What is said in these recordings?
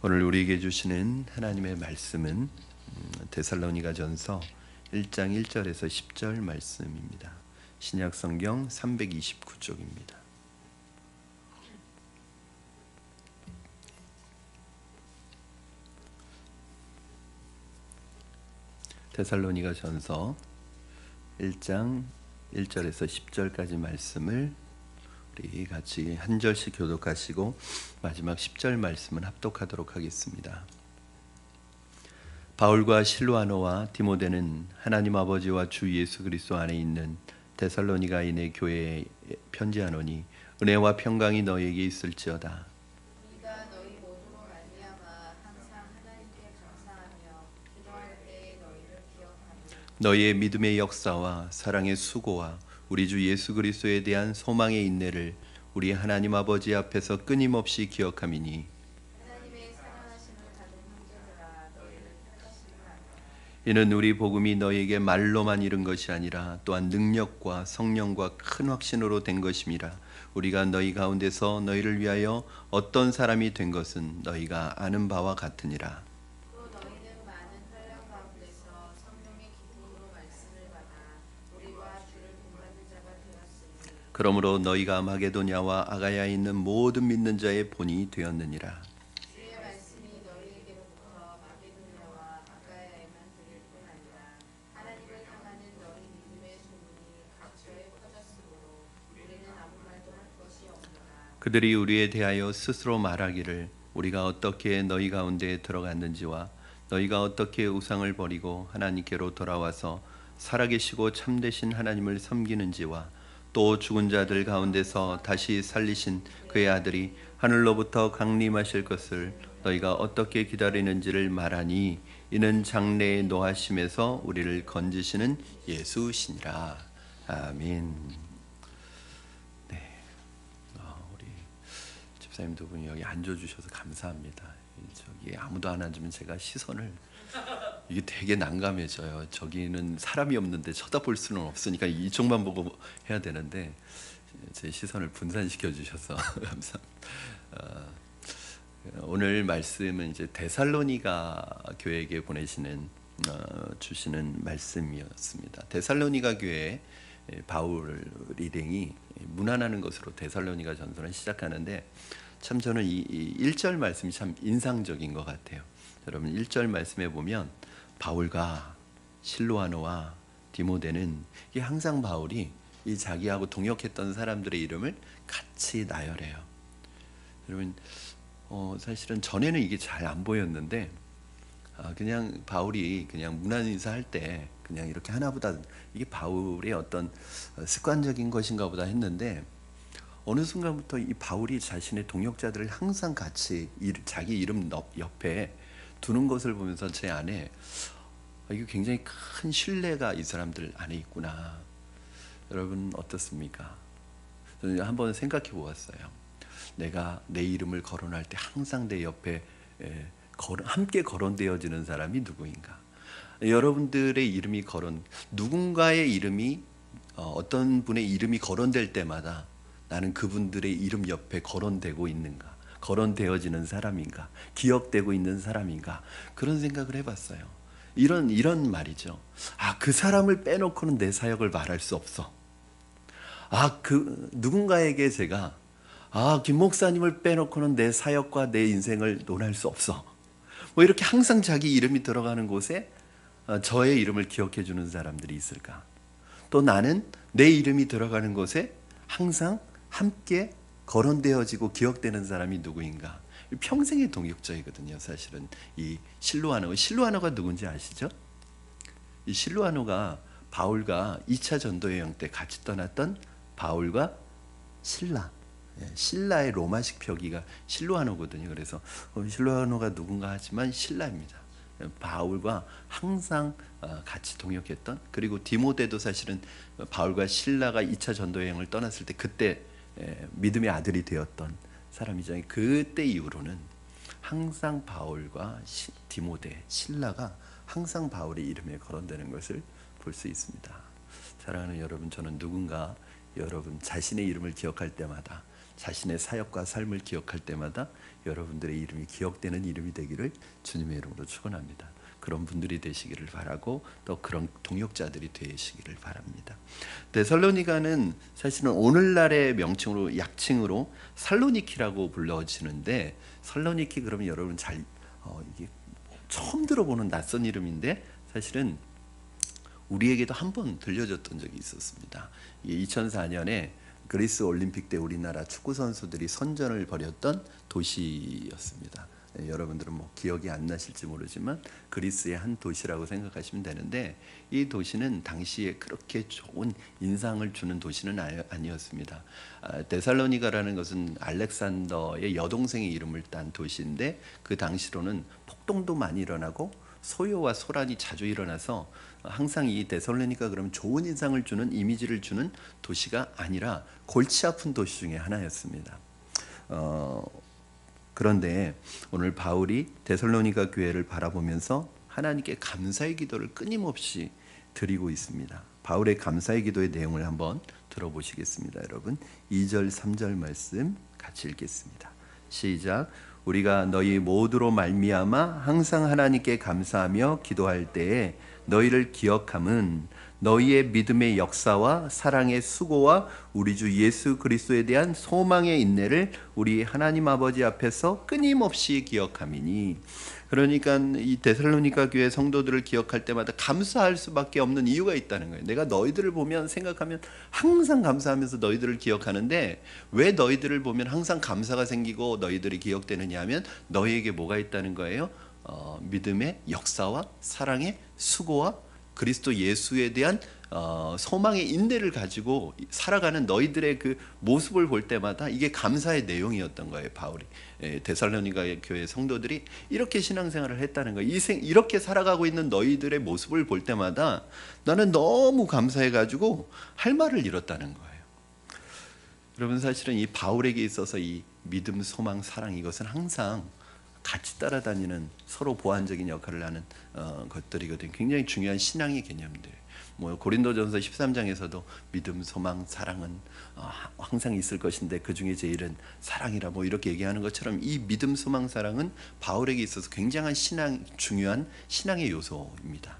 오늘 우리에게 주시는 하나님의 말씀은 데살로니가전서 1장 1절에서 10절 말씀입니다. 신약성경 329쪽입니다. 데살로니가전서 1장 1절에서 10절까지 말씀을 우리 같이 한 절씩 교독하시고 마지막 10절 말씀은 합독하도록 하겠습니다. 바울과 실로아노와 디모데는 하나님 아버지와 주 예수 그리스도 안에 있는 데살로니가인의 교회에 편지하노니 은혜와 평강이 너희에게 있을지어다. 우리가 너희 모두로 말미암아 항상 하나님께 감사하며 기도할 때에 너희를 기억하며 너희의 믿음의 역사와 사랑의 수고와 우리 주 예수 그리스도에 대한 소망의 인내를 우리 하나님 아버지 앞에서 끊임없이 기억함이니 하나님의 사랑하심을 받은 형제들아 너희를 택하심을 알라. 이는 우리 복음이 너희에게 말로만 이른 것이 아니라 또한 능력과 성령과 큰 확신으로 된 것임이라. 우리가 너희 가운데서 너희를 위하여 어떤 사람이 된 것은 너희가 아는 바와 같으니라. 또 너희는 많은 혈량 가운데서 성령의 기쁨으로 말씀을 받아 우리와 주를 본받는 자가 되었으니 그러므로 너희가 마게도냐와 아가야에 있는 모든 믿는 자의 본이 되었느니라. 주의 말씀이 너희에게로부터 마게도냐와 아가야에만 들릴 뿐 아니라 하나님을 향하는 너희 믿음의 소문이 각처에 퍼졌으므로 우리는 아무 말도 할 것이 없노라. 그들이 우리에 대하여 스스로 말하기를 우리가 어떻게 너희 가운데에 들어갔는지와 너희가 어떻게 우상을 버리고 하나님께로 돌아와서 살아계시고 참되신 하나님을 섬기는지와 또 죽은 자들 가운데서 다시 살리신 그의 아들이 하늘로부터 강림하실 것을 너희가 어떻게 기다리는지를 말하니 이는 장래의 노하심에서 우리를 건지시는 예수시니라. 아멘. 우리 집사님 두 분이 여기 앉아주셔서 감사합니다. 저기 아무도 안 앉으면 제가 시선을 이게 되게 난감해져요. 저기는 사람이 없는데 쳐다볼 수는 없으니까 이쪽만 보고 해야 되는데 제 시선을 분산시켜 주셔서 감사합니다. 오늘 말씀은 이제 데살로니가 교회에게 보내시는 주시는 말씀이었습니다. 데살로니가 교회 바울 일행이 문안하는 것으로 데살로니가 전서를 시작하는데 참 저는 이 1절 말씀이 참 인상적인 것 같아요. 여러분 1절 말씀에 보면 바울과 실로아노와 디모데는 이게 항상 바울이 이 자기하고 동역했던 사람들의 이름을 같이 나열해요. 여러분 사실은 전에는 이게 잘 안 보였는데 그냥 바울이 그냥 문안 인사할 때 그냥 이렇게 하나보다 이게 바울의 어떤 습관적인 것인가 보다 했는데 어느 순간부터 이 바울이 자신의 동역자들을 항상 같이 자기 이름 옆에 두는 것을 보면서 제 안에 이게 굉장히 큰 신뢰가 이 사람들 안에 있구나. 여러분 어떻습니까? 저는 한번 생각해 보았어요. 내가 내 이름을 거론할 때 항상 내 옆에 함께 거론되어지는 사람이 누구인가? 여러분들의 이름이 누군가의 이름이 어떤 분의 이름이 거론될 때마다 나는 그분들의 이름 옆에 거론되고 있는가? 거론되어지는 사람인가? 기억되고 있는 사람인가? 그런 생각을 해봤어요. 이런 말이죠. 그 사람을 빼놓고는 내 사역을 말할 수 없어. 누군가에게 제가 김 목사님을 빼놓고는 내 사역과 내 인생을 논할 수 없어. 뭐 이렇게 항상 자기 이름이 들어가는 곳에 저의 이름을 기억해 주는 사람들이 있을까? 또 나는 내 이름이 들어가는 곳에 항상 함께 거론되어지고 기억되는 사람이 누구인가? 평생의 동역자이거든요. 사실은 이 실로아노가 누군지 아시죠? 이 실로아노가 바울과 2차 전도 여행 때 같이 떠났던 바울과 신라의 로마식 표기가 실로아노거든요. 그래서 실로아노가 누군가 하지만 신라입니다. 바울과 항상 같이 동역했던, 그리고 디모데도 사실은 바울과 신라가 2차 전도 여행을 떠났을 때 그때 믿음의 아들이 되었던 사람이죠. 그때 이후로는 항상 바울과 디모데, 신라가 항상 바울의 이름에 거론되는 것을 볼 수 있습니다. 사랑하는 여러분, 저는 누군가 여러분 자신의 이름을 기억할 때마다 자신의 사역과 삶을 기억할 때마다 여러분들의 이름이 기억되는 이름이 되기를 주님의 이름으로 축원합니다. 그런 분들이 되시기를 바라고 또 그런 동역자들이 되시기를 바랍니다. 데살로니가는 사실은 오늘날의 명칭으로 약칭으로 살로니키라고 불러지는데, 살로니키 그러면 여러분 잘 이게 처음 들어보는 낯선 이름인데 사실은 우리에게도 한번 들려줬던 적이 있었습니다. 2004년에 그리스 올림픽 때 우리나라 축구 선수들이 선전을 벌였던 도시였습니다. 여러분들은 뭐 기억이 안 나실지 모르지만 그리스의 한 도시라고 생각하시면 되는데, 이 도시는 당시에 그렇게 좋은 인상을 주는 도시는 아니었습니다. 데살로니가라는 것은 알렉산더의 여동생의 이름을 딴 도시인데, 그 당시로는 폭동도 많이 일어나고 소요와 소란이 자주 일어나서 항상 이 데살로니가 그러면 좋은 인상을 주는 이미지를 주는 도시가 아니라 골치 아픈 도시 중에 하나였습니다. 그런데 오늘 바울이 데살로니가 교회를 바라보면서 하나님께 감사의 기도를 끊임없이 드리고 있습니다. 바울의 감사의 기도의 내용을 한번 들어보시겠습니다. 여러분 2절 3절 말씀 같이 읽겠습니다. 시작. 우리가 너희 모두로 말미암아 항상 하나님께 감사하며 기도할 때에 너희를 기억함은 너희의 믿음의 역사와 사랑의 수고와 우리 주 예수 그리스도에 대한 소망의 인내를 우리 하나님 아버지 앞에서 끊임없이 기억함이니. 그러니까 이 데살로니가 교회 성도들을 기억할 때마다 감사할 수밖에 없는 이유가 있다는 거예요. 내가 너희들을 보면 생각하면 항상 감사하면서 너희들을 기억하는데, 왜 너희들을 보면 항상 감사가 생기고 너희들이 기억되느냐 하면 너희에게 뭐가 있다는 거예요? 믿음의 역사와 사랑의 수고와 그리스도 예수에 대한 소망의 인내를 가지고 살아가는 너희들의 그 모습을 볼 때마다 이게 감사의 내용이었던 거예요. 바울이 데살로니가 교회 성도들이 이렇게 신앙생활을 했다는 거예요. 이렇게 살아가고 있는 너희들의 모습을 볼 때마다 나는 너무 감사해가지고 할 말을 잃었다는 거예요. 여러분 사실은 이 바울에게 있어서 이 믿음, 소망, 사랑 이것은 항상 같이 따라다니는 서로 보완적인 역할을 하는 것들이거든요. 굉장히 중요한 신앙의 개념들. 뭐 고린도전서 13장에서도 믿음, 소망, 사랑은 항상 있을 것인데 그 중에 제일은 사랑이라 뭐 이렇게 얘기하는 것처럼 이 믿음, 소망, 사랑은 바울에게 있어서 굉장한 중요한 신앙의 요소입니다.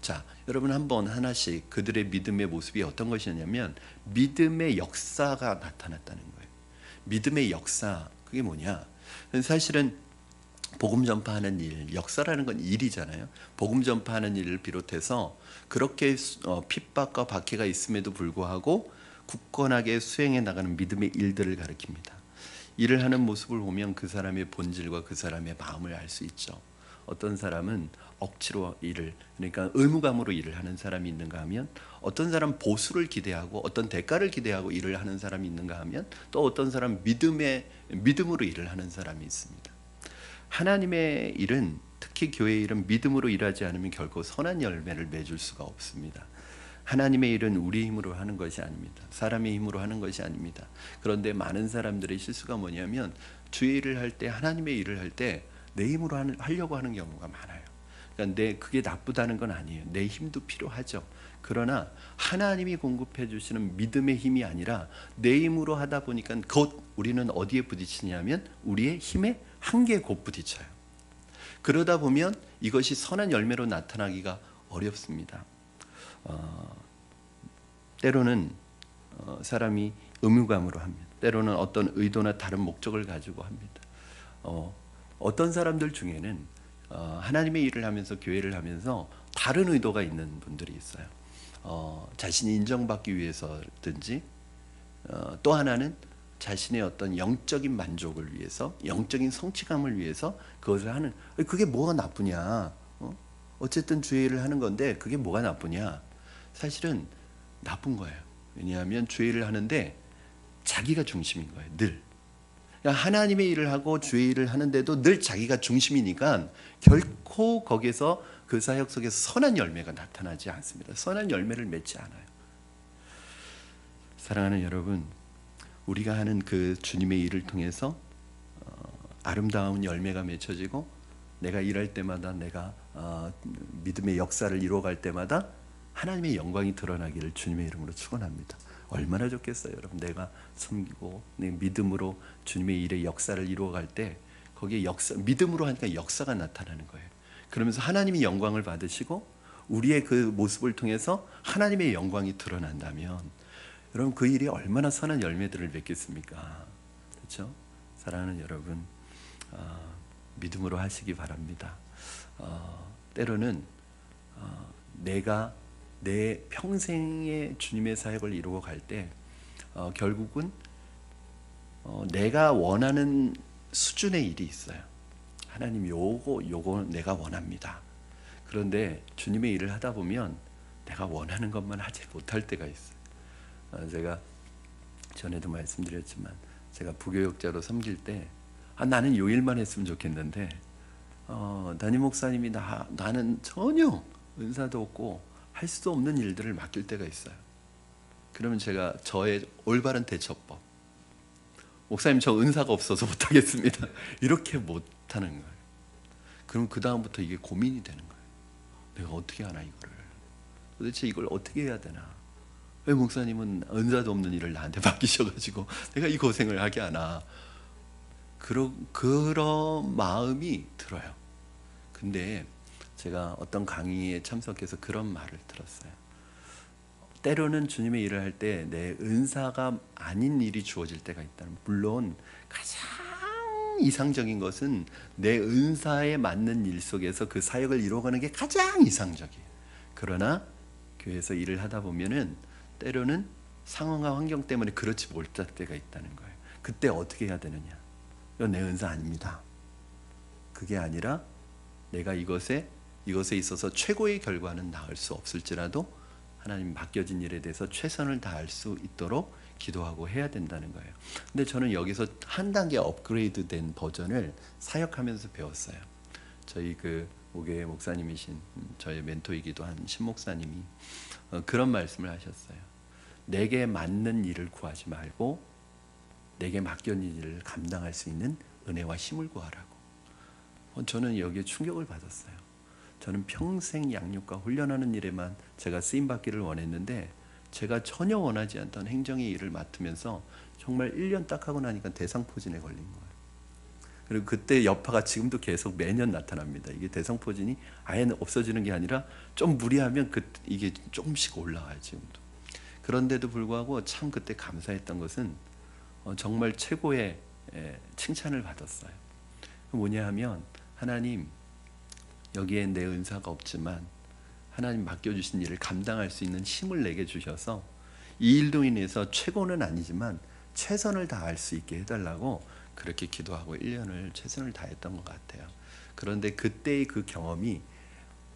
자, 여러분 한번 하나씩 그들의 믿음의 모습이 어떤 것이냐면 믿음의 역사가 나타났다는 거예요. 믿음의 역사, 그게 뭐냐? 사실은 복음 전파하는 일, 역사라는 건 일이잖아요. 복음 전파하는 일을 비롯해서 그렇게 핍박과 박해가 있음에도 불구하고 굳건하게 수행해 나가는 믿음의 일들을 가리킵니다. 일을 하는 모습을 보면 그 사람의 본질과 그 사람의 마음을 알 수 있죠. 어떤 사람은 억지로 일을, 그러니까 의무감으로 일을 하는 사람이 있는가 하면, 어떤 사람 보수를 기대하고 어떤 대가를 기대하고 일을 하는 사람이 있는가 하면, 또 어떤 사람 믿음으로 일을 하는 사람이 있습니다. 하나님의 일은, 특히 교회의 일은 믿음으로 일하지 않으면 결코 선한 열매를 맺을 수가 없습니다. 하나님의 일은 우리 힘으로 하는 것이 아닙니다. 사람의 힘으로 하는 것이 아닙니다. 그런데 많은 사람들의 실수가 뭐냐면 주의 일을 할 때, 하나님의 일을 할 때 내 힘으로 하려고 하는 경우가 많아요. 그러니까 그게 나쁘다는 건 아니에요. 내 힘도 필요하죠. 그러나 하나님이 공급해 주시는 믿음의 힘이 아니라 내 힘으로 하다 보니까 곧 우리는 어디에 부딪히냐면 우리의 힘에 한계에 곧 부딪혀요. 그러다 보면 이것이 선한 열매로 나타나기가 어렵습니다. 때로는 사람이 의무감으로 합니다. 때로는 어떤 의도나 다른 목적을 가지고 합니다. 어떤 사람들 중에는 하나님의 일을 하면서, 교회를 하면서 다른 의도가 있는 분들이 있어요. 자신이 인정받기 위해서든지, 또 하나는 자신의 어떤 영적인 만족을 위해서, 영적인 성취감을 위해서 그것을 하는, 그게 뭐가 나쁘냐? 어쨌든 주의 일을 하는 건데 그게 뭐가 나쁘냐? 사실은 나쁜 거예요. 왜냐하면 주의 일을 하는데 자기가 중심인 거예요. 늘. 그러니까 하나님의 일을 하고 주의 일을 하는데도 늘 자기가 중심이니까 결코 거기서 그 사역 속에서 선한 열매가 나타나지 않습니다. 선한 열매를 맺지 않아요. 사랑하는 여러분, 우리가 하는 그 주님의 일을 통해서 아름다운 열매가 맺혀지고, 내가 일할 때마다, 내가 믿음의 역사를 이루어갈 때마다 하나님의 영광이 드러나기를 주님의 이름으로 축원합니다. 얼마나 좋겠어요, 여러분. 내가 섬기고 내 믿음으로 주님의 일의 역사를 이루어갈 때 거기에 믿음으로 하니까 역사가 나타나는 거예요. 그러면서 하나님이 영광을 받으시고 우리의 그 모습을 통해서 하나님의 영광이 드러난다면 여러분 그 일이 얼마나 선한 열매들을 맺겠습니까? 그렇죠? 사랑하는 여러분, 믿음으로 하시기 바랍니다. 때로는 내가 내 평생의 주님의 사역을 이루어 갈 때 결국은 내가 원하는 수준의 일이 있어요. 하나님 요거 내가 원합니다. 그런데 주님의 일을 하다 보면 내가 원하는 것만 하지 못할 때가 있어요. 제가 전에도 말씀드렸지만 제가 부교육자로 섬길 때 나는 요 일만 했으면 좋겠는데 담임 목사님이 나는 전혀 은사도 없고 할 수도 없는 일들을 맡길 때가 있어요. 그러면 제가 저의 올바른 대처법, 목사님 저 은사가 없어서 못하겠습니다, 이렇게 못하는 거예요. 그럼 그 다음부터 이게 고민이 되는 거예요. 내가 어떻게 하나 이거를, 도대체 이걸 어떻게 해야 되나, 왜 목사님은 은사도 없는 일을 나한테 맡기셔가지고 내가 이 고생을 하게 하나, 그런 마음이 들어요. 근데 제가 어떤 강의에 참석해서 그런 말을 들었어요. 때로는 주님의 일을 할 때 내 은사가 아닌 일이 주어질 때가 있다는, 물론 가장 이상적인 것은 내 은사에 맞는 일 속에서 그 사역을 이루어가는 게 가장 이상적이에요. 그러나 교회에서 일을 하다 보면은 때로는 상황과 환경 때문에 그렇지 못할 때가 있다는 거예요. 그때 어떻게 해야 되느냐? 이건 내 은사 아닙니다. 그게 아니라 내가 이것에 있어서 최고의 결과는 낳을 수 없을지라도 하나님 맡겨진 일에 대해서 최선을 다할 수 있도록 기도하고 해야 된다는 거예요. 근데 저는 여기서 한 단계 업그레이드 된 버전을 사역하면서 배웠어요. 저희 그 목회 목사님이신 저의 멘토이기도 한 신 목사님이 그런 말씀을 하셨어요. 내게 맞는 일을 구하지 말고 내게 맡겨진 일을 감당할 수 있는 은혜와 힘을 구하라고. 저는 여기에 충격을 받았어요. 저는 평생 양육과 훈련하는 일에만 제가 쓰임받기를 원했는데 제가 전혀 원하지 않던 행정의 일을 맡으면서 정말 1년 딱 하고 나니까 대상포진에 걸린 거예요. 그리고 그때 여파가 지금도 계속 매년 나타납니다. 이게 대상포진이 아예 없어지는 게 아니라 좀 무리하면 이게 조금씩 올라와요, 지금도. 그런데도 불구하고 참 그때 감사했던 것은 정말 최고의 칭찬을 받았어요. 뭐냐 하면, 하나님, 여기에 내 은사가 없지만 하나님 맡겨주신 일을 감당할 수 있는 힘을 내게 주셔서 이 일로 인해서 최고는 아니지만 최선을 다할 수 있게 해달라고 그렇게 기도하고 1년을 최선을 다했던 것 같아요. 그런데 그때의 그 경험이,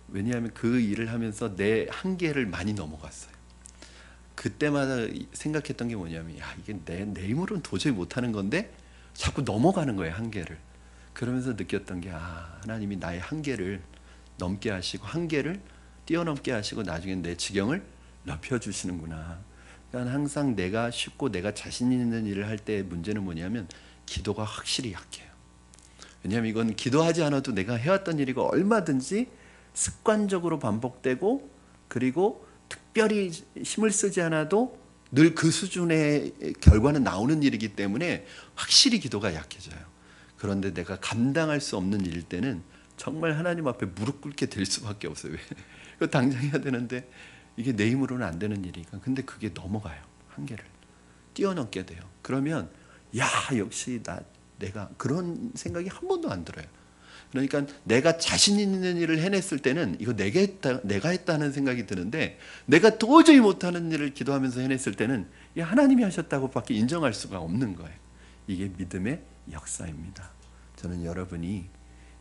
왜냐하면 그 일을 하면서 내 한계를 많이 넘어갔어요. 그때마다 생각했던 게 뭐냐면, 이게 내 힘으로는 도저히 못하는 건데 자꾸 넘어가는 거예요, 한계를. 그러면서 느꼈던 게, 하나님이 나의 한계를 넘게 하시고 한계를 뛰어넘게 하시고 나중에 내 지경을 높여주시는구나. 그러니까 항상 내가 쉽고 내가 자신 있는 일을 할 때 문제는 뭐냐면 기도가 확실히 약해요. 왜냐하면 이건 기도하지 않아도 내가 해왔던 일이고 얼마든지 습관적으로 반복되고, 그리고 특별히 힘을 쓰지 않아도 늘 그 수준의 결과는 나오는 일이기 때문에 확실히 기도가 약해져요. 그런데 내가 감당할 수 없는 일일 때는 정말 하나님 앞에 무릎 꿇게 될 수밖에 없어요. 왜? 이거 당장 해야 되는데 이게 내 힘으로는 안 되는 일이니까. 근데 그게 넘어가요. 한계를 뛰어넘게 돼요. 그러면 역시 내가 그런 생각이 한 번도 안 들어요. 그러니까 내가 자신 있는 일을 해냈을 때는 이거 내가 했다는 생각이 드는데, 내가 도저히 못하는 일을 기도하면서 해냈을 때는 하나님이 하셨다고밖에 인정할 수가 없는 거예요. 이게 믿음의 역사입니다. 저는 여러분이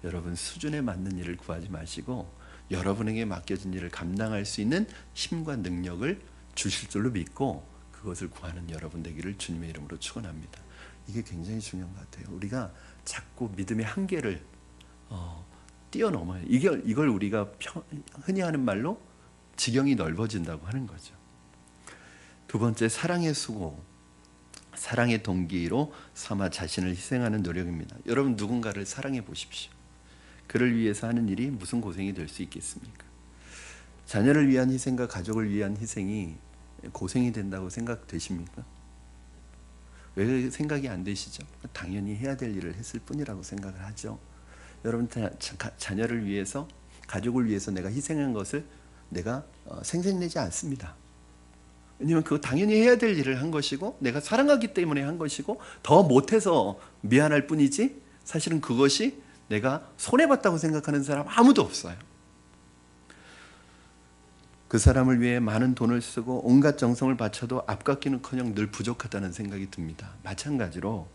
여러분 수준에 맞는 일을 구하지 마시고 여러분에게 맡겨진 일을 감당할 수 있는 힘과 능력을 주실 줄로 믿고 그것을 구하는 여러분 되기를 주님의 이름으로 축원합니다. 이게 굉장히 중요한 것 같아요. 우리가 자꾸 믿음의 한계를 뛰어넘어요. 이걸 우리가 흔히 하는 말로 지경이 넓어진다고 하는 거죠. 두 번째, 사랑의 수고, 사랑의 동기로 삼아 자신을 희생하는 노력입니다. 여러분 누군가를 사랑해 보십시오. 그를 위해서 하는 일이 무슨 고생이 될 수 있겠습니까? 자녀를 위한 희생과 가족을 위한 희생이 고생이 된다고 생각되십니까? 왜 생각이 안 되시죠? 당연히 해야 될 일을 했을 뿐이라고 생각을 하죠. 여러분, 자녀를 위해서, 가족을 위해서 내가 희생한 것을 내가 생색내지 않습니다. 왜냐하면 그거 당연히 해야 될 일을 한 것이고 내가 사랑하기 때문에 한 것이고 더 못해서 미안할 뿐이지, 사실은 그것이 내가 손해봤다고 생각하는 사람 아무도 없어요. 그 사람을 위해 많은 돈을 쓰고 온갖 정성을 바쳐도 앞갚기는커녕 늘 부족하다는 생각이 듭니다. 마찬가지로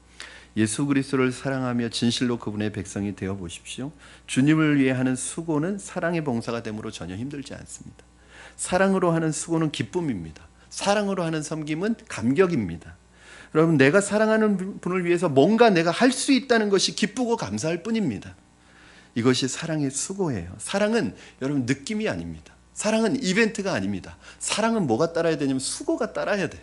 예수 그리스도를 사랑하며 진실로 그분의 백성이 되어 보십시오. 주님을 위해 하는 수고는 사랑의 봉사가 됨으로 전혀 힘들지 않습니다. 사랑으로 하는 수고는 기쁨입니다. 사랑으로 하는 섬김은 감격입니다. 여러분, 내가 사랑하는 분을 위해서 뭔가 내가 할 수 있다는 것이 기쁘고 감사할 뿐입니다. 이것이 사랑의 수고예요. 사랑은 여러분 느낌이 아닙니다. 사랑은 이벤트가 아닙니다. 사랑은 뭐가 따라야 되냐면 수고가 따라야 돼요.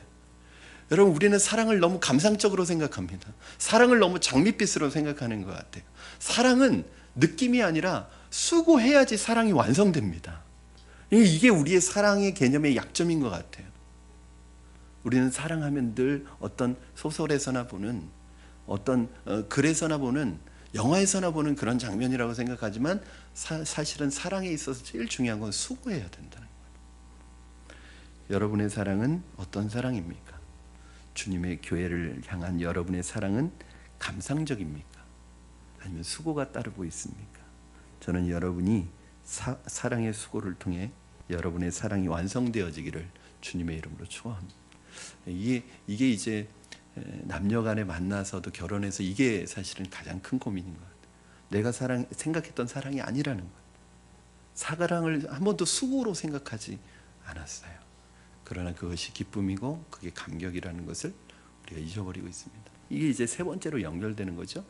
여러분, 우리는 사랑을 너무 감상적으로 생각합니다. 사랑을 너무 장밋빛으로 생각하는 것 같아요. 사랑은 느낌이 아니라 수고해야지 사랑이 완성됩니다. 이게 우리의 사랑의 개념의 약점인 것 같아요. 우리는 사랑하면 늘 어떤 소설에서나 보는, 어떤 글에서나 보는, 영화에서나 보는 그런 장면이라고 생각하지만 사실은 사랑에 있어서 제일 중요한 건 수고해야 된다는 거예요. 여러분의 사랑은 어떤 사랑입니까? 주님의 교회를 향한 여러분의 사랑은 감상적입니까? 아니면 수고가 따르고 있습니까? 저는 여러분이 사랑의 수고를 통해 여러분의 사랑이 완성되어지기를 주님의 이름으로 축원합니다. 이게 이제 남녀 간에 만나서도 결혼해서 이게 사실은 가장 큰 고민인 것 같아요. 내가 생각했던 사랑이 아니라는 것. 사랑을 한 번도 수고로 생각하지 않았어요. 그러나 그것이 기쁨이고 그게 감격이라는 것을 우리가 잊어버리고 있습니다. 이게 이제 세 번째로 연결되는 거죠.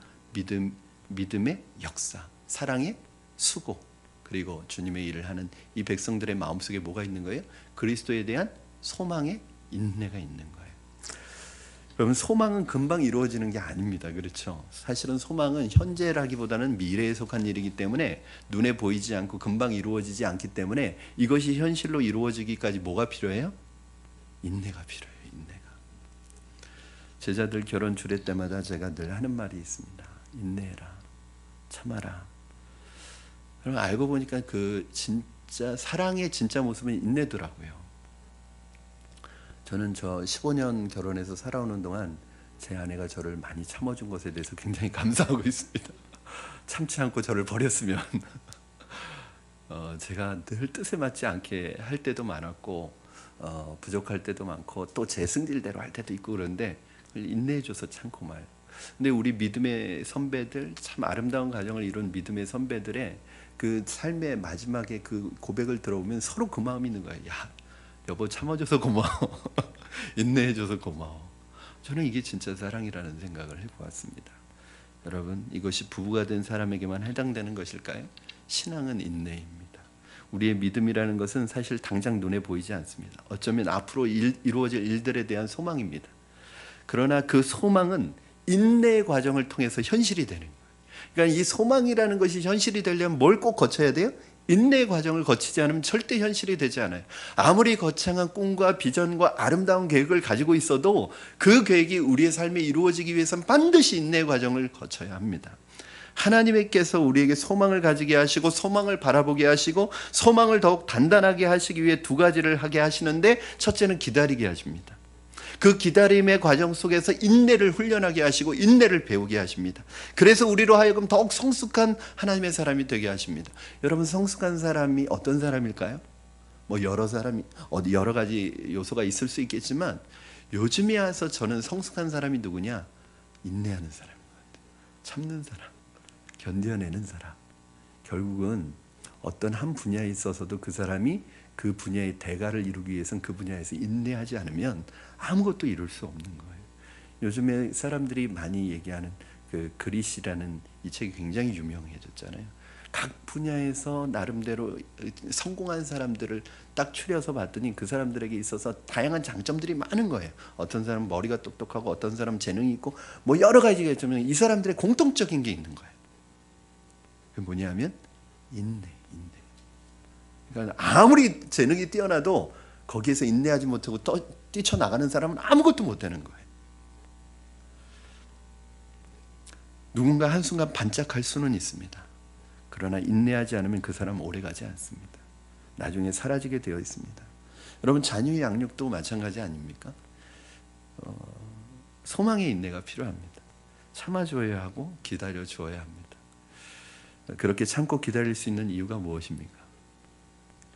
믿음의 역사, 사랑의 수고, 그리고 주님의 일을 하는 이 백성들의 마음속에 뭐가 있는 거예요? 그리스도에 대한 소망의 인내가 있는 거예요. 여러분, 소망은 금방 이루어지는 게 아닙니다. 그렇죠? 사실은 소망은 현재라기보다는 미래에 속한 일이기 때문에 눈에 보이지 않고 금방 이루어지지 않기 때문에 이것이 현실로 이루어지기까지 뭐가 필요해요? 인내가 필요해요. 인내가. 제자들 결혼 주례 때마다 제가 늘 하는 말이 있습니다. 인내해라. 참아라. 그럼 알고 보니까 그 진짜 사랑의 진짜 모습은 인내더라고요. 저는 15년 결혼해서 살아오는 동안 제 아내가 저를 많이 참아준 것에 대해서 굉장히 감사하고 있습니다. 참지 않고 저를 버렸으면 제가 늘 뜻에 맞지 않게 할 때도 많았고 부족할 때도 많고 또 제 승질대로 할 때도 있고 그런데 인내해줘서 참 고마워요. 근데 우리 믿음의 선배들, 참 아름다운 가정을 이룬 믿음의 선배들의 그 삶의 마지막에 그 고백을 들어보면 서로 그 마음이 있는 거예요. 야, 여보 참아줘서 고마워. 인내해줘서 고마워. 저는 이게 진짜 사랑이라는 생각을 해보았습니다. 여러분, 이것이 부부가 된 사람에게만 해당되는 것일까요? 신앙은 인내입니다. 우리의 믿음이라는 것은 사실 당장 눈에 보이지 않습니다. 어쩌면 앞으로 이루어질 일들에 대한 소망입니다. 그러나 그 소망은 인내의 과정을 통해서 현실이 되는 거예요. 그러니까 이 소망이라는 것이 현실이 되려면 뭘 꼭 거쳐야 돼요? 인내의 과정을 거치지 않으면 절대 현실이 되지 않아요. 아무리 거창한 꿈과 비전과 아름다운 계획을 가지고 있어도 그 계획이 우리의 삶에 이루어지기 위해서는 반드시 인내의 과정을 거쳐야 합니다. 하나님께서 우리에게 소망을 가지게 하시고 소망을 바라보게 하시고 소망을 더욱 단단하게 하시기 위해 두 가지를 하게 하시는데, 첫째는 기다리게 하십니다. 그 기다림의 과정 속에서 인내를 훈련하게 하시고 인내를 배우게 하십니다. 그래서 우리로 하여금 더욱 성숙한 하나님의 사람이 되게 하십니다. 여러분, 성숙한 사람이 어떤 사람일까요? 여러 가지 요소가 있을 수 있겠지만 요즘에 와서 저는 성숙한 사람이 누구냐? 인내하는 사람인 것 같아요. 참는 사람, 견뎌내는 사람. 결국은 어떤 한 분야에 있어서도 그 사람이 그 분야의 대가를 이루기 위해서는 그 분야에서 인내하지 않으면 아무것도 이룰 수 없는 거예요. 요즘에 사람들이 많이 얘기하는 그 그릿이라는 이 책이 굉장히 유명해졌잖아요. 각 분야에서 나름대로 성공한 사람들을 딱 추려서 봤더니 그 사람들에게 있어서 다양한 장점들이 많은 거예요. 어떤 사람은 머리가 똑똑하고 어떤 사람은 재능이 있고 뭐 여러 가지가 있지만 이 사람들의 공통적인 게 있는 거예요. 그게 뭐냐면 인내. 그러니까 아무리 재능이 뛰어나도 거기에서 인내하지 못하고 뛰쳐나가는 사람은 아무것도 못하는 거예요. 누군가 한순간 반짝할 수는 있습니다. 그러나 인내하지 않으면 그 사람은 오래가지 않습니다. 나중에 사라지게 되어 있습니다. 여러분, 자녀의 양육도 마찬가지 아닙니까? 소망의 인내가 필요합니다. 참아줘야 하고 기다려줘야 합니다. 그렇게 참고 기다릴 수 있는 이유가 무엇입니까?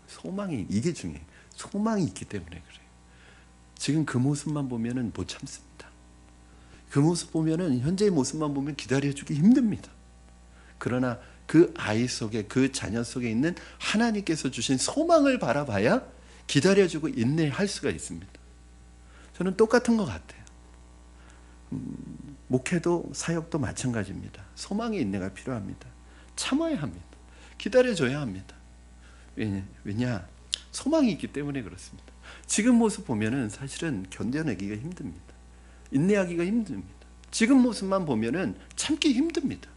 소망이, 이게 중요해요. 소망이 있기 때문에 그래요. 지금 그 모습만 보면은 못 참습니다. 그 모습 보면은, 현재의 모습만 보면 기다려주기 힘듭니다. 그러나 그 아이 속에, 그 자녀 속에 있는 하나님께서 주신 소망을 바라봐야 기다려주고 인내할 수가 있습니다. 저는 똑같은 것 같아요. 목회도 사역도 마찬가지입니다. 소망의 인내가 필요합니다. 참아야 합니다. 기다려줘야 합니다. 왜냐? 소망이 있기 때문에 그렇습니다. 지금 모습 보면은 사실은 견뎌내기가 힘듭니다. 인내하기가 힘듭니다. 지금 모습만 보면은 참기 힘듭니다.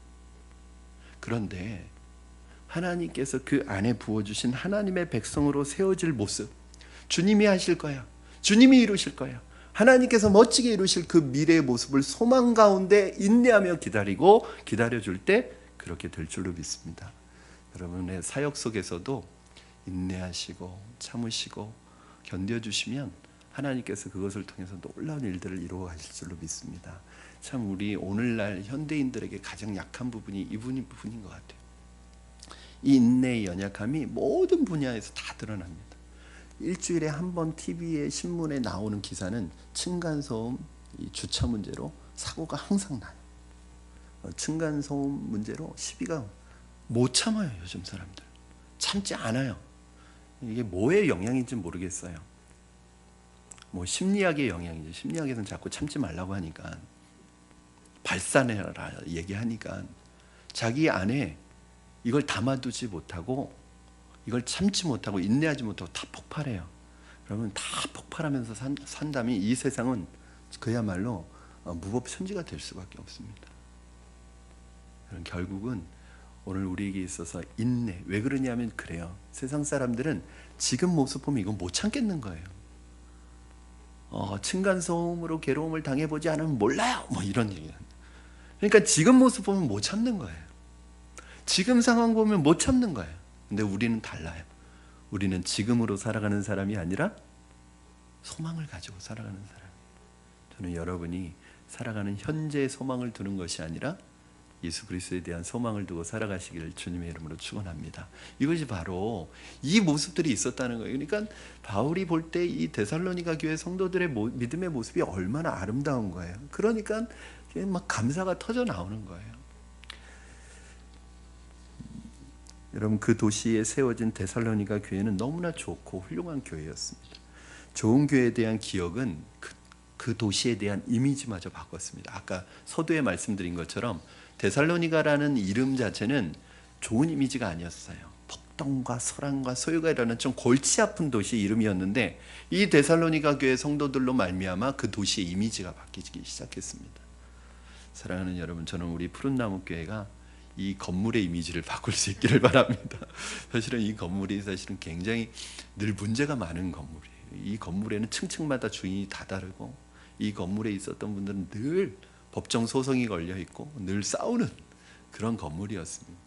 그런데 하나님께서 그 안에 부어주신 하나님의 백성으로 세워질 모습, 주님이 하실 거야, 주님이 이루실 거야, 하나님께서 멋지게 이루실 그 미래의 모습을 소망 가운데 인내하며 기다리고 기다려줄 때 그렇게 될 줄로 믿습니다. 여러분의 사역 속에서도 인내하시고 참으시고 견뎌주시면 하나님께서 그것을 통해서 놀라운 일들을 이루어 가실 줄로 믿습니다. 참 우리 오늘날 현대인들에게 가장 약한 부분이 이 부분인 것 같아요. 이 인내의 연약함이 모든 분야에서 다 드러납니다. 일주일에 한 번 TV에 신문에 나오는 기사는 층간소음 주차 문제로 사고가 항상 나요. 층간소음 문제로 시비가 못 참아요. 요즘 사람들 참지 않아요. 이게 뭐의 영향인지 모르겠어요. 뭐 심리학의 영향이죠. 심리학에서는 자꾸 참지 말라고 하니까, 발산해라 얘기하니까 자기 안에 이걸 담아두지 못하고, 이걸 참지 못하고 인내하지 못하고 다 폭발해요. 여러분, 다 폭발하면서 산다면 이 세상은 그야말로 무법천지가 될 수밖에 없습니다. 결국은 오늘 우리에게 있어서 인내, 왜 그러냐면 그래요. 세상 사람들은 지금 모습 보면 이건 못 참겠는 거예요. 층간소음으로 괴로움을 당해보지 않으면 몰라요, 뭐 이런 얘기예요. 그러니까 지금 모습 보면 못 참는 거예요. 지금 상황 보면 못 참는 거예요. 근데 우리는 달라요. 우리는 지금으로 살아가는 사람이 아니라 소망을 가지고 살아가는 사람이에요. 저는 여러분이 살아가는 현재의 소망을 두는 것이 아니라 예수 그리스도에 대한 소망을 두고 살아가시기를 주님의 이름으로 축원합니다. 이것이 바로 이 모습들이 있었다는 거예요. 그러니까 바울이 볼 때 이 데살로니가 교회 성도들의 믿음의 모습이 얼마나 아름다운 거예요. 그러니까 막 감사가 터져 나오는 거예요. 여러분, 그 도시에 세워진 데살로니가 교회는 너무나 좋고 훌륭한 교회였습니다. 좋은 교회에 대한 기억은 그 도시에 대한 이미지마저 바꿨습니다. 아까 서두에 말씀드린 것처럼 데살로니가라는 이름 자체는 좋은 이미지가 아니었어요. 폭동과 소란과 소유가 일어나는 좀 골치 아픈 도시 이름이었는데, 이 데살로니가 교회 성도들로 말미암아 그 도시의 이미지가 바뀌기 시작했습니다. 사랑하는 여러분, 저는 우리 푸른나무 교회가 이 건물의 이미지를 바꿀 수 있기를 바랍니다. 사실은 이 건물이 사실은 굉장히 늘 문제가 많은 건물이에요. 이 건물에는 층층마다 주인이 다 다르고, 이 건물에 있었던 분들은 늘 법정 소송이 걸려 있고 늘 싸우는 그런 건물이었습니다.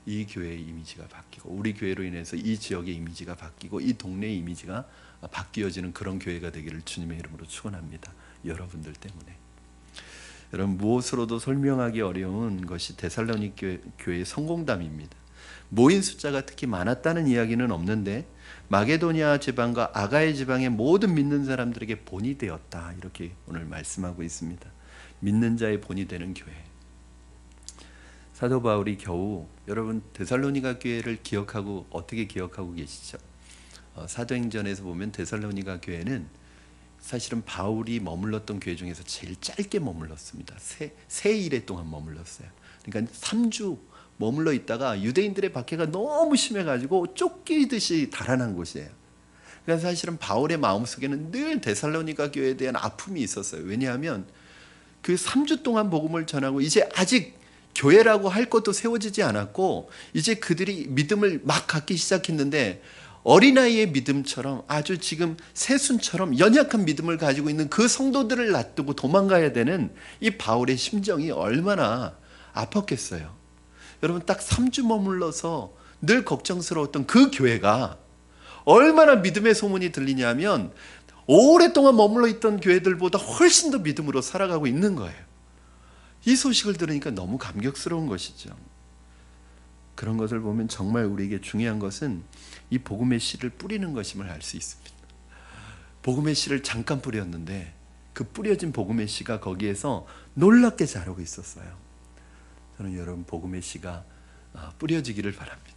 이 교회의 이미지가 바뀌고, 우리 교회로 인해서 이 지역의 이미지가 바뀌고, 이 동네의 이미지가 바뀌어지는 그런 교회가 되기를 주님의 이름으로 축원합니다. 여러분들 때문에. 여러분, 무엇으로도 설명하기 어려운 것이 데살로니 교회의 성공담입니다. 모인 숫자가 특히 많았다는 이야기는 없는데, 마게도니아 지방과 아가야 지방의 모든 믿는 사람들에게 본이 되었다, 이렇게 오늘 말씀하고 있습니다. 믿는 자의 본이 되는 교회. 사도 바울이 겨우, 여러분 데살로니가 교회를 기억하고 어떻게 기억하고 계시죠? 사도행전에서 보면 데살로니가 교회는 사실은 바울이 머물렀던 교회 중에서 제일 짧게 머물렀습니다. 세 일해 동안 머물렀어요. 그러니까 3주 머물러 있다가 유대인들의 박해가 너무 심해가지고 쫓기듯이 달아난 곳이에요. 그러니까 사실은 바울의 마음속에는 늘 데살로니가 교회에 대한 아픔이 있었어요. 왜냐하면 그 3주 동안 복음을 전하고 이제 아직 교회라고 할 것도 세워지지 않았고, 이제 그들이 믿음을 막 갖기 시작했는데 어린아이의 믿음처럼 아주 지금 새순처럼 연약한 믿음을 가지고 있는 그 성도들을 놔두고 도망가야 되는 이 바울의 심정이 얼마나 아팠겠어요. 여러분, 딱 3주 머물러서 늘 걱정스러웠던 그 교회가 얼마나 믿음의 소문이 들리냐면 오랫동안 머물러 있던 교회들보다 훨씬 더 믿음으로 살아가고 있는 거예요. 이 소식을 들으니까 너무 감격스러운 것이죠. 그런 것을 보면 정말 우리에게 중요한 것은 이 복음의 씨를 뿌리는 것임을 알 수 있습니다. 복음의 씨를 잠깐 뿌렸는데 그 뿌려진 복음의 씨가 거기에서 놀랍게 자라고 있었어요. 저는 여러분 복음의 씨가 뿌려지기를 바랍니다.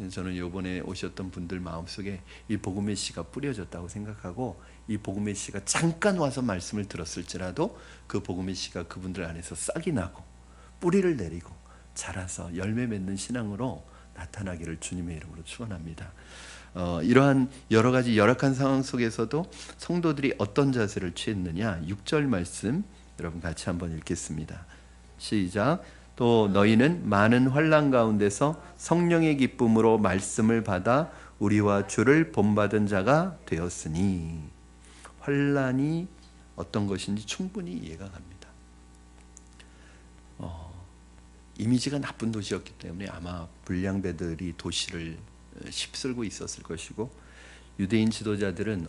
저는 이번에 오셨던 분들 마음속에 이 복음의 씨가 뿌려졌다고 생각하고 이 복음의 씨가 잠깐 와서 말씀을 들었을지라도 그 복음의 씨가 그분들 안에서 싹이 나고 뿌리를 내리고 자라서 열매 맺는 신앙으로 나타나기를 주님의 이름으로 축원합니다. 이러한 여러 가지 열악한 상황 속에서도 성도들이 어떤 자세를 취했느냐, 6절 말씀 여러분 같이 한번 읽겠습니다. 시작. 또 너희는 많은 환난 가운데서 성령의 기쁨으로 말씀을 받아 우리와 주를 본받은 자가 되었으니. 환난이 어떤 것인지 충분히 이해가 갑니다. 이미지가 나쁜 도시였기 때문에 아마 불량배들이 도시를 휩쓸고 있었을 것이고, 유대인 지도자들은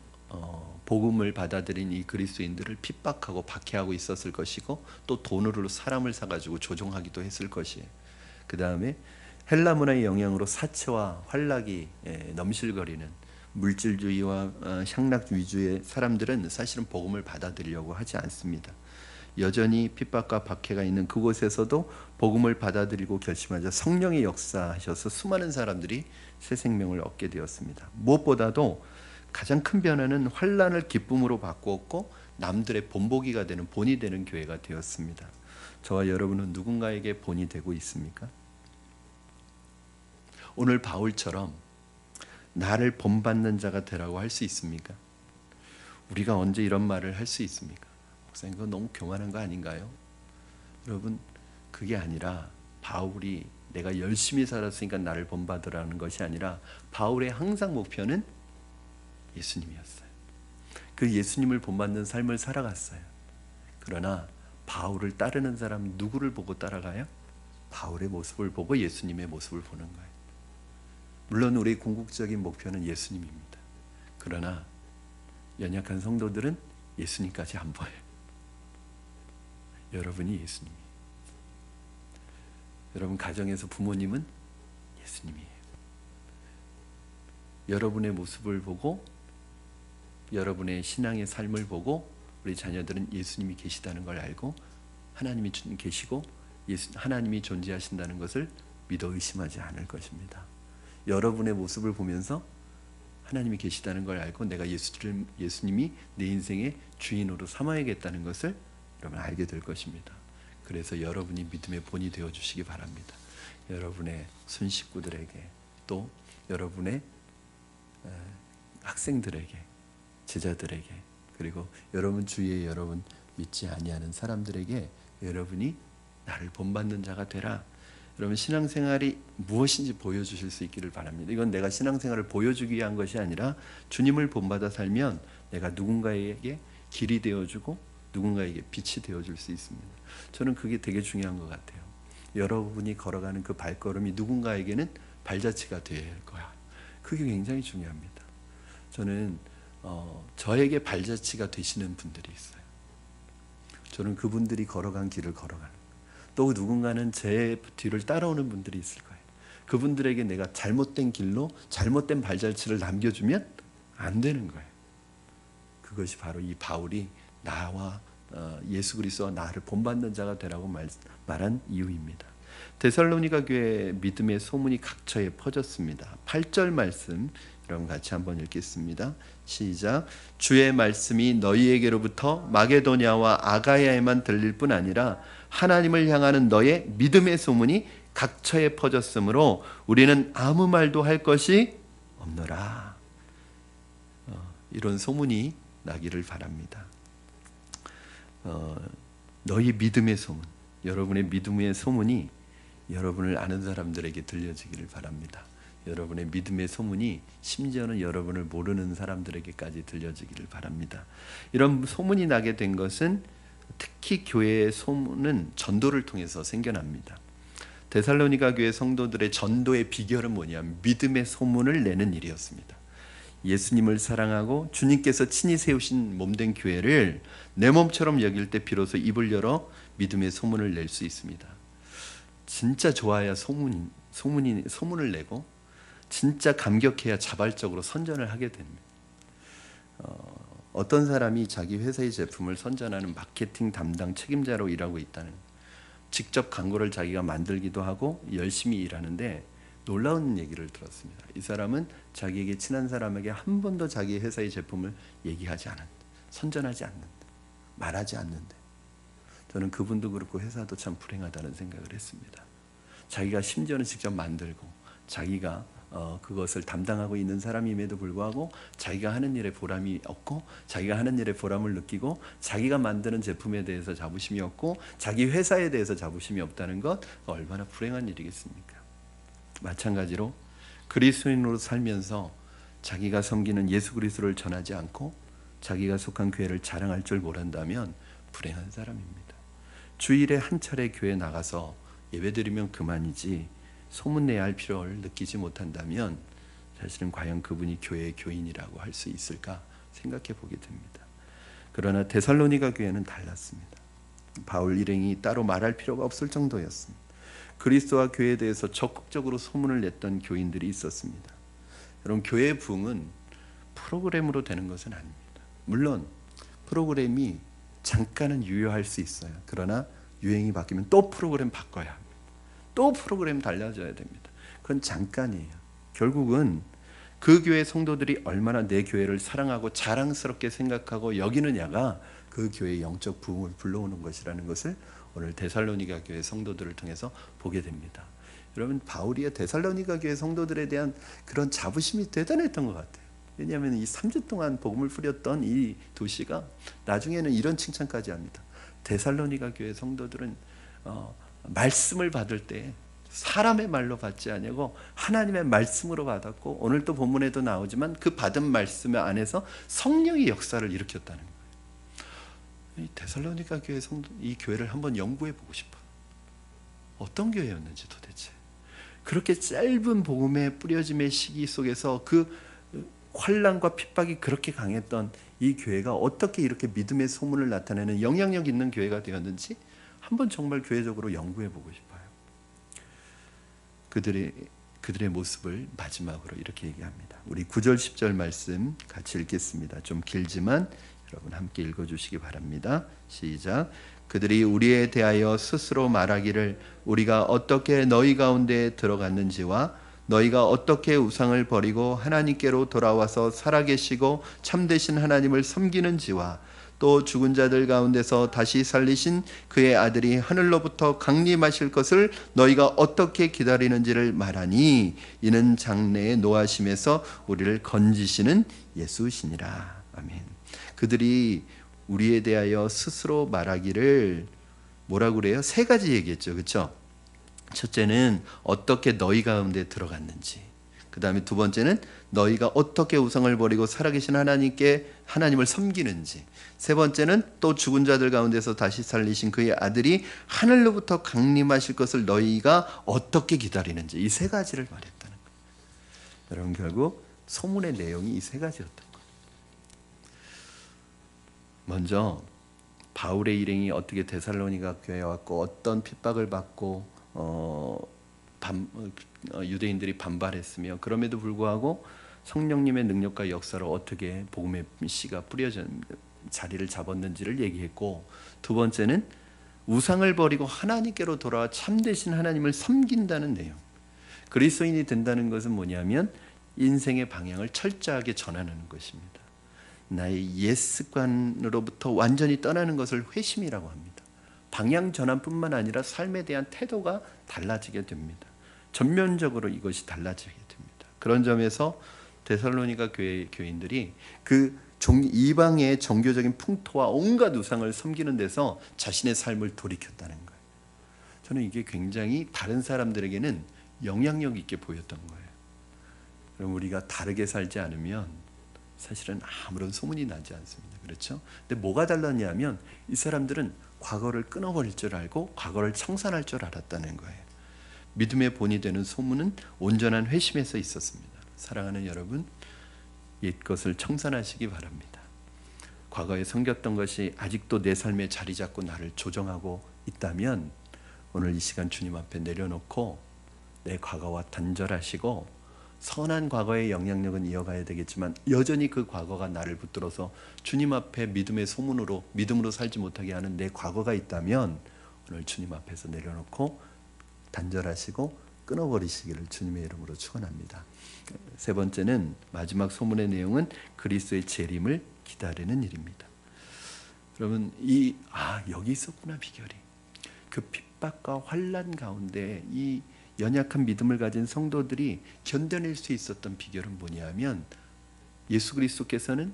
복음을 받아들인 이 그리스도인들을 핍박하고 박해하고 있었을 것이고, 또 돈으로 사람을 사가지고 조종하기도 했을 것이에요. 그 다음에 헬라 문화의 영향으로 사채와 환락이 넘실거리는 물질주의와 향락 위주의 사람들은 사실은 복음을 받아들이려고 하지 않습니다. 여전히 핍박과 박해가 있는 그곳에서도 복음을 받아들이고 결심하자 성령의 역사하셔서 수많은 사람들이 새 생명을 얻게 되었습니다. 무엇보다도 가장 큰 변화는 환난을 기쁨으로 바꾸었고 남들의 본보기가 되는, 본이 되는 교회가 되었습니다. 저와 여러분은 누군가에게 본이 되고 있습니까? 오늘 바울처럼 나를 본받는 자가 되라고 할 수 있습니까? 우리가 언제 이런 말을 할 수 있습니까? 목사님, 그거 너무 교만한 거 아닌가요? 여러분, 그게 아니라 바울이 내가 열심히 살았으니까 나를 본받으라는 것이 아니라 바울의 항상 목표는 예수님이었어요. 그 예수님을 본받는 삶을 살아갔어요. 그러나 바울을 따르는 사람 누구를 보고 따라가요? 바울의 모습을 보고 예수님의 모습을 보는 거예요. 물론 우리의 궁극적인 목표는 예수님입니다. 그러나 연약한 성도들은 예수님까지 안 보여요. 여러분이 예수님이에요. 여러분 가정에서 부모님은 예수님이에요. 여러분의 모습을 보고, 여러분의 신앙의 삶을 보고 우리 자녀들은 예수님이 계시다는 걸 알고 하나님이 계시고 하나님이 존재하신다는 것을 믿어 의심하지 않을 것입니다. 여러분의 모습을 보면서 하나님이 계시다는 걸 알고 내가 예수님이 내 인생의 주인으로 삼아야겠다는 것을 여러분 알게 될 것입니다. 그래서 여러분이 믿음의 본이 되어주시기 바랍니다. 여러분의 손식구들에게, 또 여러분의 학생들에게, 제자들에게, 그리고 여러분 주위에 여러분 믿지 아니하는 사람들에게 여러분이 나를 본받는 자가 되라. 여러분 신앙생활이 무엇인지 보여주실 수 있기를 바랍니다. 이건 내가 신앙생활을 보여주기 위한 것이 아니라 주님을 본받아 살면 내가 누군가에게 길이 되어주고 누군가에게 빛이 되어줄 수 있습니다. 저는 그게 되게 중요한 것 같아요. 여러분이 걸어가는 그 발걸음이 누군가에게는 발자취가 되어야 할 거야. 그게 굉장히 중요합니다. 저는 저에게 발자취가 되시는 분들이 있어요. 저는 그분들이 걸어간 길을 걸어가는, 또 누군가는 제 뒤를 따라오는 분들이 있을 거예요. 그분들에게 내가 잘못된 길로 잘못된 발자취를 남겨주면 안 되는 거예요. 그것이 바로 이 바울이 나와 예수 그리스도와 나를 본받는 자가 되라고 말한 이유입니다. 데살로니가 교회 믿음의 소문이 각처에 퍼졌습니다. 8절 말씀 여러분 같이 한번 읽겠습니다. 시작. 주의 말씀이 너희에게로부터 마게도냐와 아가야에만 들릴 뿐 아니라 하나님을 향하는 너의 믿음의 소문이 각처에 퍼졌으므로 우리는 아무 말도 할 것이 없노라. 이런 소문이 나기를 바랍니다. 너희 믿음의 소문, 여러분의 믿음의 소문이 여러분을 아는 사람들에게 들려지기를 바랍니다. 여러분의 믿음의 소문이 심지어는 여러분을 모르는 사람들에게까지 들려지기를 바랍니다. 이런 소문이 나게 된 것은 특히 교회의 소문은 전도를 통해서 생겨납니다. 데살로니가 교회 성도들의 전도의 비결은 뭐냐면 믿음의 소문을 내는 일이었습니다. 예수님을 사랑하고 주님께서 친히 세우신 몸된 교회를 내 몸처럼 여길 때 비로소 입을 열어 믿음의 소문을 낼 수 있습니다. 진짜 좋아야 소문을 내고 진짜 감격해야 자발적으로 선전을 하게 됩니다. 어떤 사람이 자기 회사의 제품을 선전하는 마케팅 담당 책임자로 일하고 있다는, 직접 광고를 자기가 만들기도 하고 열심히 일하는데 놀라운 얘기를 들었습니다. 이 사람은 자기에게 친한 사람에게 한 번도 자기 회사의 제품을 얘기하지 않았는데, 선전하지 않는데, 말하지 않는데, 저는 그분도 그렇고 회사도 참 불행하다는 생각을 했습니다. 자기가 심지어는 직접 만들고 자기가 그것을 담당하고 있는 사람임에도 불구하고 자기가 하는 일에 보람이 없고, 자기가 하는 일에 보람을 느끼고 자기가 만드는 제품에 대해서 자부심이 없고 자기 회사에 대해서 자부심이 없다는 것, 얼마나 불행한 일이겠습니까? 마찬가지로 그리스도인으로 살면서 자기가 섬기는 예수 그리스도를 전하지 않고 자기가 속한 교회를 자랑할 줄 모른다면 불행한 사람입니다. 주일에 한 차례 교회 나가서 예배드리면 그만이지 소문내야 할 필요를 느끼지 못한다면 사실은 과연 그분이 교회의 교인이라고 할 수 있을까 생각해 보게 됩니다. 그러나 데살로니가 교회는 달랐습니다. 바울 일행이 따로 말할 필요가 없을 정도였습니다. 그리스도와 교회에 대해서 적극적으로 소문을 냈던 교인들이 있었습니다. 여러분, 교회의 부흥은 프로그램으로 되는 것은 아닙니다. 물론 프로그램이 잠깐은 유효할 수 있어요. 그러나 유행이 바뀌면 또 프로그램 바꿔야 합니다. 또 프로그램 달라져야 됩니다. 그건 잠깐이에요. 결국은 그 교회 성도들이 얼마나 내 교회를 사랑하고 자랑스럽게 생각하고 여기느냐가 그 교회의 영적 부흥을 불러오는 것이라는 것을 오늘 데살로니가 교회 성도들을 통해서 보게 됩니다. 여러분, 바울이 데살로니가 교회 성도들에 대한 그런 자부심이 대단했던 것 같아요. 왜냐하면 이 3주 동안 복음을 뿌렸던 이 도시가 나중에는 이런 칭찬까지 합니다. 데살로니가 교회 성도들은 말씀을 받을 때 사람의 말로 받지 아니하고 하나님의 말씀으로 받았고, 오늘 또 본문에도 나오지만 그 받은 말씀 안에서 성령의 역사를 일으켰다는 거예요. 이 데살로니가 교회 성도, 이 교회를 한번 연구해 보고 싶어요. 어떤 교회였는지 도대체. 그렇게 짧은 복음의 뿌려짐의 시기 속에서 그 환난과 핍박이 그렇게 강했던 이 교회가 어떻게 이렇게 믿음의 소문을 나타내는 영향력 있는 교회가 되었는지 한번 정말 교회적으로 연구해 보고 싶어요. 그들의 모습을 마지막으로 이렇게 얘기합니다. 우리 9절 10절 말씀 같이 읽겠습니다. 좀 길지만 여러분 함께 읽어주시기 바랍니다. 시작. 그들이 우리에 대하여 스스로 말하기를 우리가 어떻게 너희 가운데 들어갔는지와 너희가 어떻게 우상을 버리고 하나님께로 돌아와서 살아계시고 참되신 하나님을 섬기는지와 또 죽은 자들 가운데서 다시 살리신 그의 아들이 하늘로부터 강림하실 것을 너희가 어떻게 기다리는지를 말하니 이는 장래의 노하심에서 우리를 건지시는 예수시니라. 아멘. 그들이 우리에 대하여 스스로 말하기를 뭐라고 그래요? 세 가지 얘기했죠. 그렇죠? 첫째는 어떻게 너희 가운데 들어갔는지, 그 다음에 두 번째는 너희가 어떻게 우상을 버리고 살아계신 하나님을 섬기는지, 세 번째는 또 죽은 자들 가운데서 다시 살리신 그의 아들이 하늘로부터 강림하실 것을 너희가 어떻게 기다리는지, 이 세 가지를 말했다는 거예요. 여러분, 결국 소문의 내용이 이 세 가지였던 거예요. 먼저 바울의 일행이 어떻게 데살로니가 교회에 왔고 어떤 핍박을 받고 유대인들이 반발했으며 그럼에도 불구하고 성령님의 능력과 역사로 어떻게 복음의 씨가 뿌려져 자리를 잡았는지를 얘기했고, 두 번째는 우상을 버리고 하나님께로 돌아와 참되신 하나님을 섬긴다는 내용. 그리스도인이 된다는 것은 뭐냐면 인생의 방향을 철저하게 전하는 것입니다. 나의 옛 습관으로부터 완전히 떠나는 것을 회심이라고 합니다. 방향 전환뿐만 아니라 삶에 대한 태도가 달라지게 됩니다. 전면적으로 이것이 달라지게 됩니다. 그런 점에서 데살로니가 교회 교인들이 그 이방의 종교적인 풍토와 온갖 우상을 섬기는 데서 자신의 삶을 돌이켰다는 거예요. 저는 이게 굉장히 다른 사람들에게는 영향력 있게 보였던 거예요. 그럼 우리가 다르게 살지 않으면 사실은 아무런 소문이 나지 않습니다. 그렇죠? 근데 뭐가 달랐냐면 이 사람들은 과거를 끊어버릴 줄 알고 과거를 청산할 줄 알았다는 거예요. 믿음의 본이 되는 소문은 온전한 회심에서 있었습니다. 사랑하는 여러분, 옛것을 청산하시기 바랍니다. 과거에 섬겼던 것이 아직도 내 삶에 자리 잡고 나를 조정하고 있다면 오늘 이 시간 주님 앞에 내려놓고 내 과거와 단절하시고 선한 과거의 영향력은 이어가야 되겠지만 여전히 그 과거가 나를 붙들어서 주님 앞에 믿음의 소문으로 믿음으로 살지 못하게 하는 내 과거가 있다면 오늘 주님 앞에서 내려놓고 단절하시고 끊어버리시기를 주님의 이름으로 축원합니다. 세 번째는 마지막 소문의 내용은 그리스도의 재림을 기다리는 일입니다. 여러분 여기 있었구나 비결이. 그 핍박과 환난 가운데 이 연약한 믿음을 가진 성도들이 견뎌낼 수 있었던 비결은 뭐냐면 예수 그리스도께서는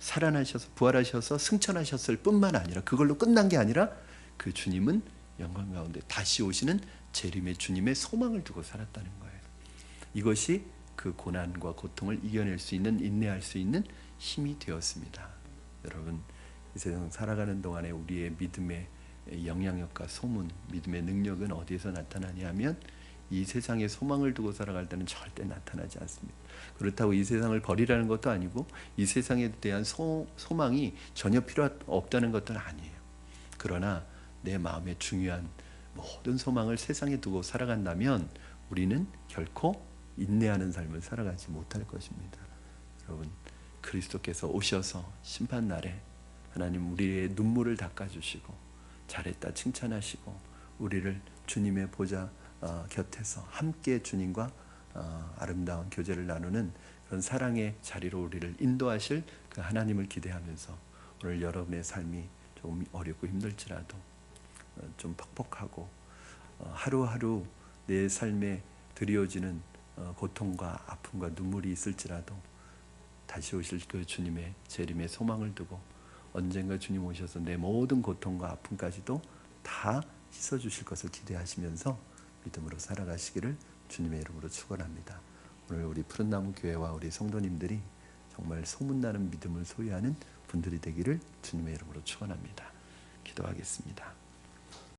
살아나셔서 부활하셔서 승천하셨을 뿐만 아니라 그걸로 끝난 게 아니라 그 주님은 영광 가운데 다시 오시는 재림의 주님의 소망을 두고 살았다는 거예요. 이것이 그 고난과 고통을 이겨낼 수 있는 인내할 수 있는 힘이 되었습니다. 여러분 이 세상 살아가는 동안에 우리의 믿음의 영향력과 소문, 믿음의 능력은 어디에서 나타나냐 하면 이 세상에 소망을 두고 살아갈 때는 절대 나타나지 않습니다. 그렇다고 이 세상을 버리라는 것도 아니고 이 세상에 대한 소망이 전혀 필요 없다는 것도 아니에요. 그러나 내 마음에 중요한 모든 소망을 세상에 두고 살아간다면 우리는 결코 인내하는 삶을 살아가지 못할 것입니다. 여러분 그리스도께서 오셔서 심판날에 하나님 우리의 눈물을 닦아주시고 잘했다 칭찬하시고 우리를 주님의 보좌 곁에서 함께 주님과 아름다운 교제를 나누는 그런 사랑의 자리로 우리를 인도하실 그 하나님을 기대하면서 오늘 여러분의 삶이 조금 어렵고 힘들지라도 좀 퍽퍽하고 하루하루 내 삶에 드리워지는 고통과 아픔과 눈물이 있을지라도 다시 오실 그 주님의 재림의 소망을 두고 언젠가 주님 오셔서 내 모든 고통과 아픔까지도 다 씻어주실 것을 기대하시면서 믿음으로 살아가시기를 주님의 이름으로 축원합니다. 오늘 우리 푸른나무 교회와 우리 성도님들이 정말 소문나는 믿음을 소유하는 분들이 되기를 주님의 이름으로 축원합니다. 기도하겠습니다.